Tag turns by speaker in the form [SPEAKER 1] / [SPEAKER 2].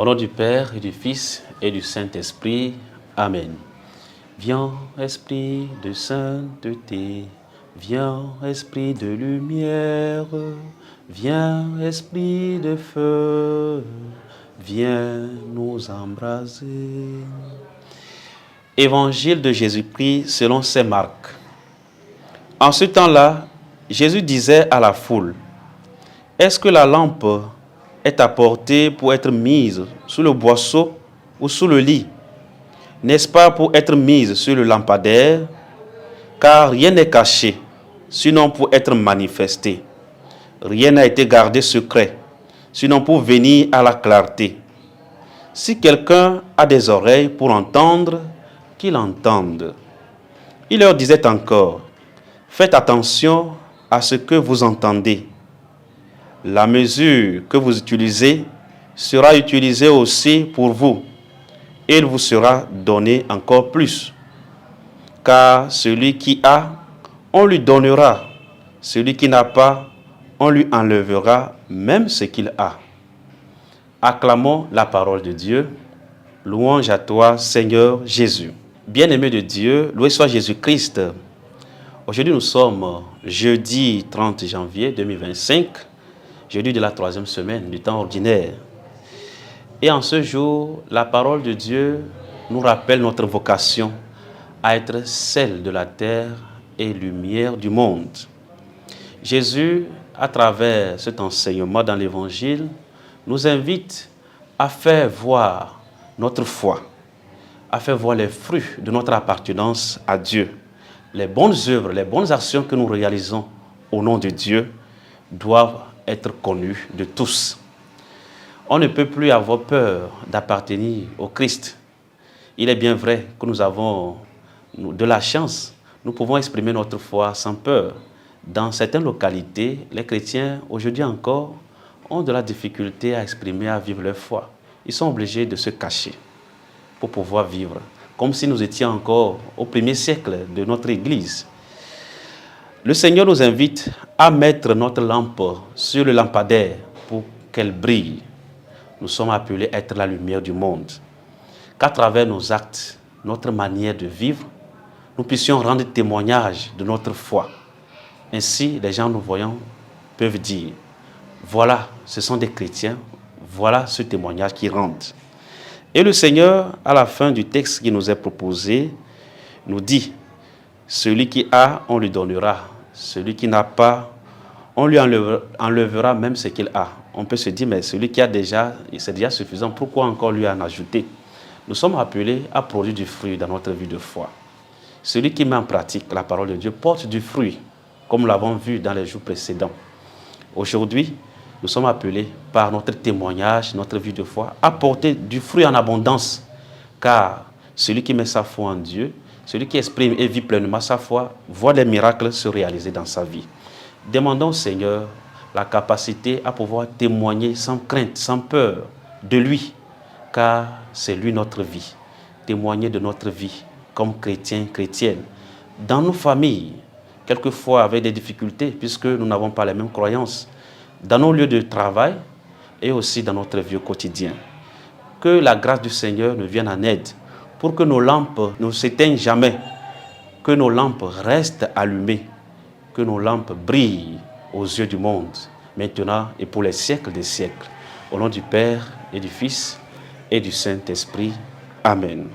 [SPEAKER 1] Au nom du Père et du Fils et du Saint-Esprit. Amen. Viens, Esprit de sainteté, viens, Esprit de lumière, viens, Esprit de feu, viens nous embraser. Évangile de Jésus-Christ selon saint Marc. En ce temps-là, Jésus disait à la foule, « Est-ce que la lampe est apportée pour être mise sous le boisseau ou sous le lit? N'est-ce pas pour être mise sur le lampadaire? Car rien n'est caché, sinon pour être manifesté. Rien n'a été gardé secret, sinon pour venir à la clarté. Si quelqu'un a des oreilles pour entendre, qu'il entende. » Il leur disait encore, « Faites attention à ce que vous entendez. La mesure que vous utilisez sera utilisée aussi pour vous. Et il vous sera donné encore plus. Car celui qui a, on lui donnera. Celui qui n'a pas, on lui enlèvera même ce qu'il a. » Acclamons la parole de Dieu. Louange à toi, Seigneur Jésus. Bien-aimé de Dieu, loué soit Jésus-Christ. Aujourd'hui, nous sommes jeudi 30 janvier 2025, jeudi de la 3e semaine du temps ordinaire. Et en ce jour, la parole de Dieu nous rappelle notre vocation à être celle de la terre et lumière du monde. Jésus, à travers cet enseignement dans l'Évangile, nous invite à faire voir notre foi, à faire voir les fruits de notre appartenance à Dieu. Les bonnes œuvres, les bonnes actions que nous réalisons au nom de Dieu doivent être connues de tous. On ne peut plus avoir peur d'appartenir au Christ. Il est bien vrai que nous avons de la chance. Nous pouvons exprimer notre foi sans peur. Dans certaines localités, les chrétiens, aujourd'hui encore, ont de la difficulté à exprimer, à vivre leur foi. Ils sont obligés de se cacher pour pouvoir vivre, comme si nous étions encore au 1er siècle de notre Église. Le Seigneur nous invite à mettre notre lampe sur le lampadaire pour qu'elle brille. Nous sommes appelés à être la lumière du monde. Qu'à travers nos actes, notre manière de vivre, nous puissions rendre témoignage de notre foi. Ainsi, les gens nous voyant peuvent dire, voilà, ce sont des chrétiens, voilà ce témoignage qu'ils rendent. Et le Seigneur, à la fin du texte qui nous est proposé, nous dit, celui qui a, on lui donnera. Celui qui n'a pas, on lui enlèvera même ce qu'il a. On peut se dire, mais celui qui a déjà, c'est déjà suffisant. Pourquoi encore lui en ajouter? Nous sommes appelés à produire du fruit dans notre vie de foi. Celui qui met en pratique la parole de Dieu porte du fruit, comme nous l'avons vu dans les jours précédents. Aujourd'hui, nous sommes appelés par notre témoignage, notre vie de foi, à porter du fruit en abondance. Car celui qui met sa foi en Dieu, celui qui exprime et vit pleinement sa foi, voit les miracles se réaliser dans sa vie. Demandons au Seigneur la capacité à pouvoir témoigner sans crainte, sans peur de lui, car c'est lui notre vie. Témoigner de notre vie comme chrétiens, chrétiennes, dans nos familles, quelquefois avec des difficultés, puisque nous n'avons pas les mêmes croyances, dans nos lieux de travail et aussi dans notre vie au quotidien. Que la grâce du Seigneur nous vienne en aide pour que nos lampes ne s'éteignent jamais, que nos lampes restent allumées, que nos lampes brillent aux yeux du monde, maintenant et pour les siècles des siècles. Au nom du Père et du Fils et du Saint-Esprit. Amen.